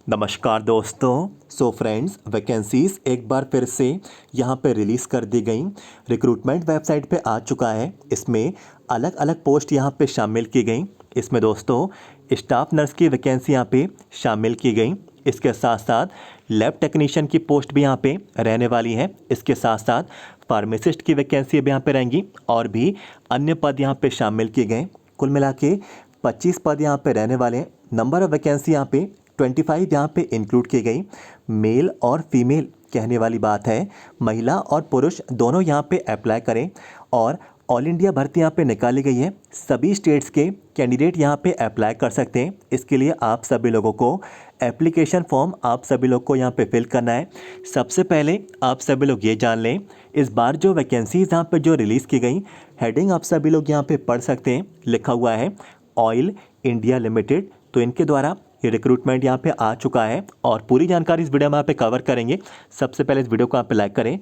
नमस्कार दोस्तों। Friends, vacancies एक बार फिर से यहाँ पे रिलीज़ कर दी गई। रिक्रूटमेंट वेबसाइट पे आ चुका है। इसमें अलग अलग पोस्ट यहाँ पे शामिल की गई। इसमें दोस्तों स्टाफ नर्स की वैकेंसी यहाँ पे शामिल की गई। इसके साथ साथ लैब टेक्नीशियन की पोस्ट भी यहाँ पे रहने वाली है। इसके साथ साथ फार्मासिस्ट की वैकेंसी भी यहाँ पे रहेंगी और भी अन्य पद यहाँ पे शामिल किए गए। कुल मिला के 25 पद यहाँ पे रहने वाले हैं। नंबर ऑफ वैकेंसी यहाँ पे 25 यहाँ पे इंक्लूड की गई। मेल और फीमेल कहने वाली बात है, महिला और पुरुष दोनों यहाँ पे अप्लाई करें। और ऑल इंडिया भर्ती यहाँ पे निकाली गई है। सभी स्टेट्स के कैंडिडेट यहाँ पे अप्लाई कर सकते हैं। इसके लिए आप सभी लोगों को एप्लीकेशन फॉर्म आप सभी लोग को यहाँ पे फिल करना है। सबसे पहले आप सभी लोग ये जान लें, इस बार जो वैकेंसीज यहाँ पे जो रिलीज़ की गई, हेडिंग आप सभी लोग यहाँ पे पढ़ सकते हैं। लिखा हुआ है ऑयल इंडिया लिमिटेड। तो इनके द्वारा ये रिक्रूटमेंट यहाँ पे आ चुका है और पूरी जानकारी इस वीडियो में यहाँ पे कवर करेंगे। सबसे पहले इस वीडियो को यहाँ पे लाइक करें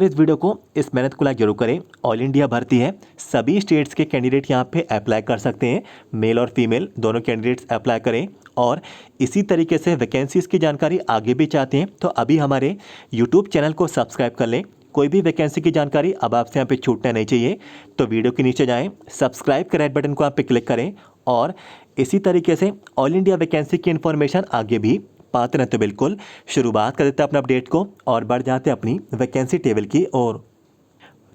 इस वीडियो को, इस मेहनत को लाइक जरूर करें। ऑल इंडिया भर्ती है, सभी स्टेट्स के कैंडिडेट यहाँ पे अप्लाई कर सकते हैं। मेल और फीमेल दोनों कैंडिडेट्स अप्लाई करें। और इसी तरीके से वैकेंसीज़ की जानकारी आगे भी चाहते हैं तो अभी हमारे यूट्यूब चैनल को सब्सक्राइब कर लें। कोई भी वैकेंसी की जानकारी अब आपसे यहाँ पे छूटना नहीं चाहिए। तो वीडियो के नीचे जाएं, सब्सक्राइब के रेड बटन को यहाँ पे क्लिक करें और इसी तरीके से ऑल इंडिया वैकेंसी की इन्फॉर्मेशन आगे भी पाते रहते। बिल्कुल शुरुआत कर देते हैं अपने अपडेट को और बढ़ जाते हैं अपनी वैकेंसी टेबल की ओर।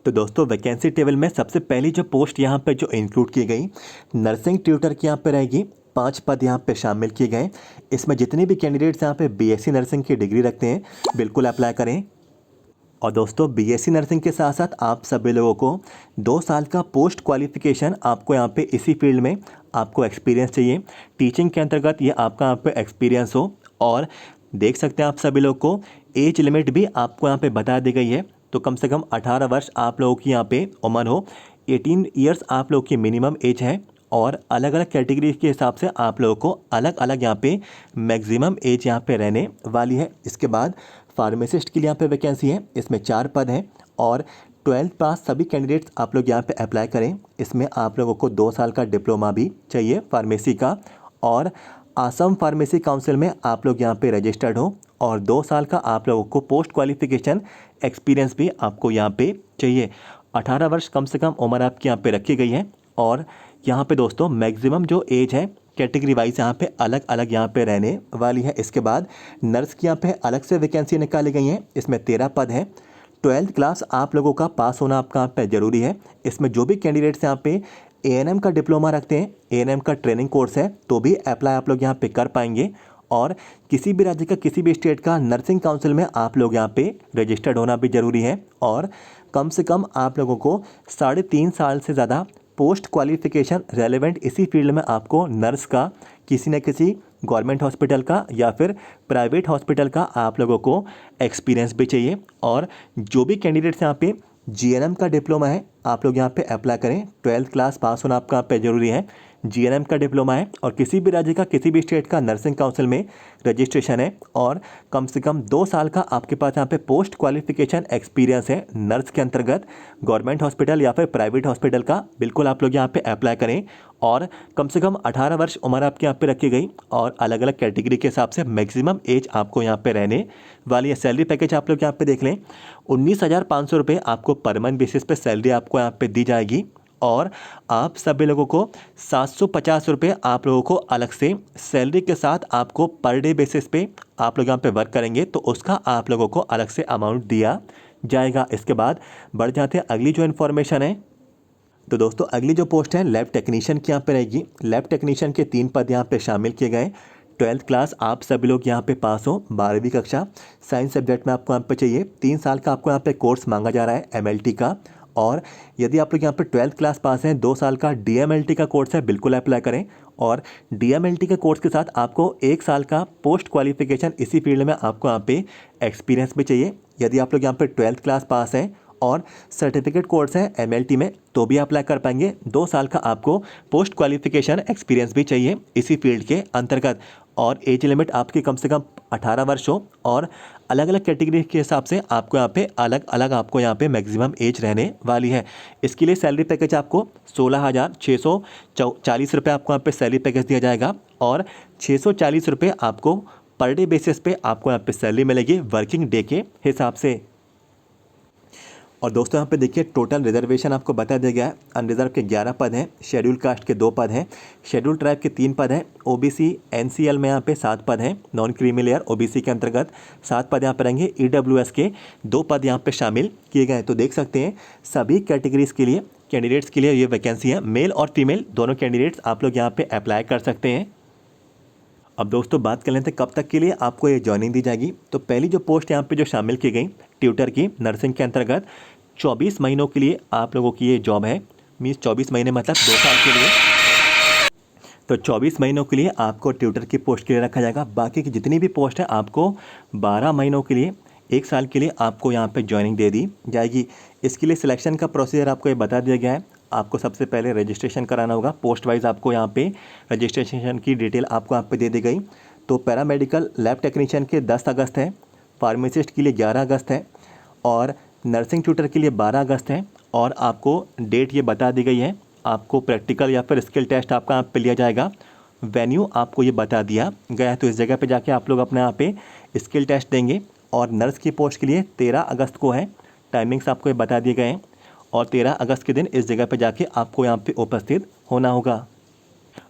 तो दोस्तों वैकेंसी टेबल में सबसे पहली जो पोस्ट यहाँ पे जो इंक्लूड की गई, नर्सिंग ट्यूटर की यहाँ पे रहेगी। 5 पद यहाँ पे शामिल किए गए। इसमें जितने भी कैंडिडेट्स यहाँ पे बीएससी नर्सिंग की डिग्री रखते हैं बिल्कुल अप्लाई करें। और दोस्तों बीएससी नर्सिंग के साथ साथ आप सभी लोगों को 2 साल का पोस्ट क्वालिफिकेशन आपको यहाँ पे इसी फील्ड में आपको एक्सपीरियंस चाहिए। टीचिंग के अंतर्गत ये आपका यहाँ पे एक्सपीरियंस हो। और देख सकते हैं आप सभी लोग को एज लिमिट भी आपको यहाँ पे बता दी गई है। तो कम से कम 18 वर्ष आप लोगों की यहाँ पे उम्र हो। 18 ईयर्स आप लोगों की मिनिमम एज है। और अलग अलग कैटेगरी के हिसाब से आप लोगों को अलग अलग यहाँ पे मैक्सिमम एज यहाँ पे रहने वाली है। इसके बाद फार्मासिस्ट के लिए यहाँ पे वैकेंसी है। इसमें 4 पद हैं और 12th पास सभी कैंडिडेट्स आप लोग यहाँ पे अप्लाई करें। इसमें आप लोगों को 2 साल का डिप्लोमा भी चाहिए फार्मेसी का। और आसम फार्मेसी काउंसिल में आप लोग यहाँ पे रजिस्टर्ड हो और 2 साल का आप लोगों को पोस्ट क्वालिफिकेशन एक्सपीरियंस भी आपको यहाँ पे चाहिए। 18 वर्ष कम से कम उम्र आपकी यहाँ पे रखी गई है। और यहाँ पे दोस्तों मैक्सिमम जो एज है कैटेगरी वाइज यहाँ पे अलग अलग यहाँ पे रहने वाली है। इसके बाद नर्स की यहाँ पे अलग से वैकेंसी निकाली गई हैं। इसमें 13 पद हैं। 12th क्लास आप लोगों का पास होना आपका यहाँ पे ज़रूरी है। इसमें जो भी कैंडिडेट्स यहाँ पे एएनएम का डिप्लोमा रखते हैं, एएनएम का ट्रेनिंग कोर्स है, तो भी अप्लाई आप लोग यहाँ पे कर पाएंगे। और किसी भी राज्य का किसी भी स्टेट का नर्सिंग काउंसिल में आप लोग यहाँ पे रजिस्टर्ड होना भी ज़रूरी है। और कम से कम आप लोगों को 3.5 साल से ज़्यादा पोस्ट क्वालिफिकेशन रेलेवेंट इसी फील्ड में आपको नर्स का किसी न किसी गवर्नमेंट हॉस्पिटल का या फिर प्राइवेट हॉस्पिटल का आप लोगों को एक्सपीरियंस भी चाहिए। और जो भी कैंडिडेट्स यहाँ पे जीएनएम का डिप्लोमा है आप लोग यहाँ पे अप्लाई करें। 12th क्लास पास होना आपका यहाँ पे ज़रूरी है। जीएनएम का डिप्लोमा है और किसी भी राज्य का किसी भी स्टेट का नर्सिंग काउंसिल में रजिस्ट्रेशन है और कम से कम 2 साल का आपके पास यहाँ पे पोस्ट क्वालिफिकेशन एक्सपीरियंस है नर्स के अंतर्गत गवर्नमेंट हॉस्पिटल या फिर प्राइवेट हॉस्पिटल का। बिल्कुल आप लोग यहाँ पे अप्लाई करें। और कम से कम 18 वर्ष उम्र आपके यहाँ पे रखी गई और अलग अलग कैटेगरी के हिसाब से मैक्सिमम एज आपको यहाँ पे रहने वाली है। सैलरी पैकेज आप लोग यहाँ पे देख लें, 19,500 रुपये आपको पर मंथ बेसिस पे सैलरी आपको यहाँ पे दी जाएगी। और आप सभी लोगों को 750 रुपये आप लोगों को अलग से सैलरी के साथ आपको पर डे बेसिस पे आप लोग यहाँ पे वर्क करेंगे तो उसका आप लोगों को अलग से अमाउंट दिया जाएगा। इसके बाद बढ़ जाते हैं अगली जो इन्फॉर्मेशन है। तो दोस्तों अगली जो पोस्ट है लैब टेक्नीशियन की यहाँ पे रहेगी। लैब टेक्नीशियन के 3 पद यहाँ पे शामिल किए गए। 12th क्लास आप सभी लोग यहाँ पे पास हो, 12वीं कक्षा साइंस सब्जेक्ट में आपको यहाँ पे चाहिए। 3 साल का आपको यहाँ पे कोर्स मांगा जा रहा है एमएलटी का। और यदि आप लोग यहाँ पे 12th क्लास पास हैं, 2 साल का डीएमएलटी का कोर्स है, बिल्कुल अप्लाई करें। और डीएमएलटी के कोर्स के साथ आपको 1 साल का पोस्ट क्वालिफिकेशन इसी फील्ड में आपको यहाँ पे एक्सपीरियंस भी चाहिए। यदि आप लोग यहाँ पे 12th क्लास पास हैं और सर्टिफिकेट कोर्स है एमएलटी में तो भी अप्लाई कर पाएंगे। 2 साल का आपको पोस्ट क्वालिफिकेशन एक्सपीरियंस भी चाहिए इसी फील्ड के अंतर्गत। और एज लिमिट आपकी कम से कम 18 वर्ष हो। और अलग अलग कैटेगरी के हिसाब से आपको यहाँ पे अलग अलग आपको यहाँ पे मैक्सिमम एज रहने वाली है। इसके लिए सैलरी पैकेज आपको 16,640 रुपये आपको यहाँ पे सैलरी पैकेज दिया जाएगा। और 640 रुपये आपको पर डे बेसिस पे आपको यहाँ पे सैलरी मिलेगी वर्किंग डे के हिसाब से। और दोस्तों यहाँ पे देखिए टोटल रिजर्वेशन आपको बता दिया गया है। अनरिजर्व के 11 पद हैं, शेड्यूल कास्ट के 2 पद हैं, शेड्यूल ट्राइब के 3 पद हैं, ओबीसी एनसीएल में यहाँ पे 7 पद हैं, नॉन क्रीमी लेयर ओबीसी के अंतर्गत 7 पद यहाँ पे रहेंगे, ईडब्ल्यूएस के 2 पद यहाँ पे शामिल किए गए हैं। तो देख सकते हैं सभी कैटेगरीज के लिए कैंडिडेट्स के लिए ये वैकेंसी है, मेल और फीमेल दोनों कैंडिडेट्स आप लोग यहाँ पे अप्लाई कर सकते हैं। अब दोस्तों बात कर लेते हैं कब तक के लिए आपको ये ज्वाइनिंग दी जाएगी। तो पहली जो पोस्ट यहाँ पे जो शामिल की गई ट्यूटर की नर्सिंग के अंतर्गत 24 महीनों के लिए आप लोगों की ये जॉब है। मीन्स 24 महीने मतलब 2 साल के लिए। तो 24 महीनों के लिए आपको ट्यूटर की पोस्ट के लिए रखा जाएगा। बाकी की जितनी भी पोस्ट है आपको 12 महीनों के लिए 1 साल के लिए आपको यहाँ पे ज्वाइनिंग दे दी जाएगी। इसके लिए सिलेक्शन का प्रोसीजर आपको ये बता दिया गया है। आपको सबसे पहले रजिस्ट्रेशन कराना होगा। पोस्ट वाइज आपको यहाँ पे रजिस्ट्रेशन की डिटेल आपको यहाँ पे दे दी गई। तो पैरामेडिकल लैब टेक्नीशियन के 10 अगस्त है, फार्मासिस्ट के लिए 11 अगस्त है और नर्सिंग ट्यूटर के लिए 12 अगस्त है। और आपको डेट ये बता दी गई है। आपको प्रैक्टिकल या फिर स्किल टेस्ट आपका यहाँ पे लिया जाएगा। वेन्यू आपको ये बता दिया गया है। तो इस जगह पे जाके आप लोग अपने यहाँ पे स्किल टेस्ट देंगे। और नर्स की पोस्ट के लिए 13 अगस्त को है। टाइमिंग्स आपको ये बता दिए गए हैं और 13 अगस्त के दिन इस जगह पे जाके आपको यहाँ पे उपस्थित होना होगा।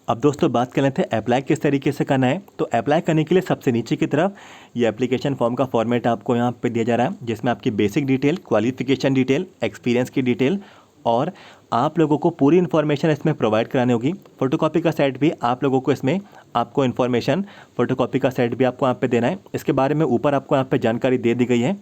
अब दोस्तों बात कर लेते हैं अप्लाई किस तरीके से करना है। तो अप्लाई करने के लिए सबसे नीचे की तरफ ये एप्लीकेशन फॉर्म का फॉर्मेट आपको यहाँ पे दिया जा रहा है, जिसमें आपकी basic detail, qualification detail, experience की डिटेल और आप लोगों को पूरी इन्फॉर्मेशन इसमें प्रोवाइड करानी होगी। फोटोकॉपी का सेट भी आप लोगों को इसमें आपको इन्फॉर्मेशन फोटोकॉपी का सेट भी आपको यहाँ पे देना है। इसके बारे में ऊपर आपको यहाँ पे जानकारी दे दी गई है।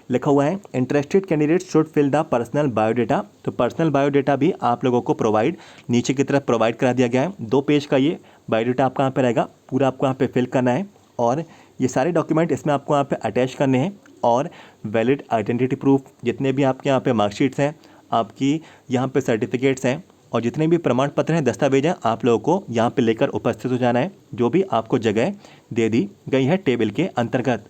लिखा हुआ है interested candidate should fill the personal biodata. तो पर्सनल बायोडाटा भी आप लोगों को प्रोवाइड नीचे की तरफ प्रोवाइड करा दिया गया है। 2 पेज का ये बायोडाटा आपका यहाँ पे रहेगा, पूरा आपको यहाँ पे फिल करना है और ये सारे डॉक्यूमेंट इसमें आपको यहाँ पे अटैच करने हैं। और वैलिड आइडेंटिटी प्रूफ, जितने भी आपके यहाँ पे मार्कशीट्स हैं, आपकी यहाँ पे सर्टिफिकेट्स हैं और जितने भी प्रमाण पत्र हैं, दस्तावेज हैं, आप लोगों को यहाँ पे लेकर उपस्थित हो जाना है, जो भी आपको जगह दे दी गई है टेबल के अंतर्गत।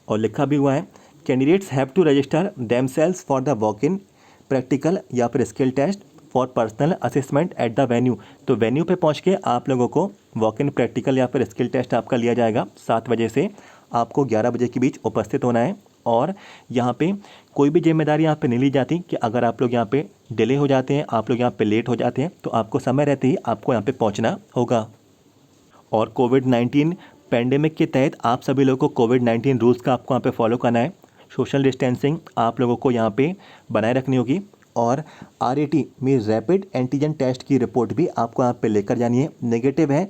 और लिखा भी हुआ है candidates have to register themselves for the walk in practical या फिर skill test for personal assessment at the venue. तो वेन्यू पे पहुंच के आप लोगों को वॉक इन प्रैक्टिकल या फिर स्किल टेस्ट आपका लिया जाएगा। 7 बजे से आपको 11 बजे के बीच उपस्थित होना है। और यहाँ पे कोई भी जिम्मेदारी यहाँ पे नहीं ली जाती कि अगर आप लोग यहाँ पे डिले हो जाते हैं, आप लोग यहाँ पे लेट हो जाते हैं, तो आपको समय रहते ही आपको यहाँ पे पहुँचना होगा। और कोविड-19 पैंडेमिक के तहत आप सभी लोगों को कोविड-19 रूल्स का आपको यहाँ पे फॉलो करना है। सोशल डिस्टेंसिंग आप लोगों को यहाँ पे बनाए रखनी होगी। और RAT में रैपिड एंटीजन टेस्ट की रिपोर्ट भी आपको यहाँ पे लेकर जानी है। नेगेटिव है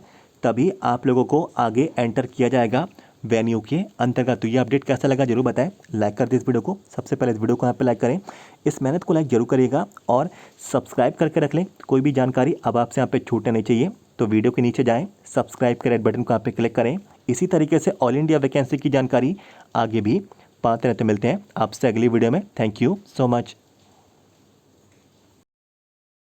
तभी आप लोगों को आगे एंटर किया जाएगा वेन्यू के अंतर्गत। तो ये अपडेट कैसा लगा जरूर बताएं। लाइक कर दें इस वीडियो को। सबसे पहले इस वीडियो को यहाँ पे लाइक करें, इस मेहनत को लाइक जरूर करिएगा और सब्सक्राइब करके रख लें। कोई भी जानकारी अब आपसे यहाँ पे छूटना नहीं चाहिए। तो वीडियो के नीचे जाएं, सब्सक्राइब के रेड बटन को यहाँ पे क्लिक करें। इसी तरीके से ऑल इंडिया वैकेंसी की जानकारी आगे भी पाते रहते। मिलते हैं आपसे अगली वीडियो में। Thank you so much.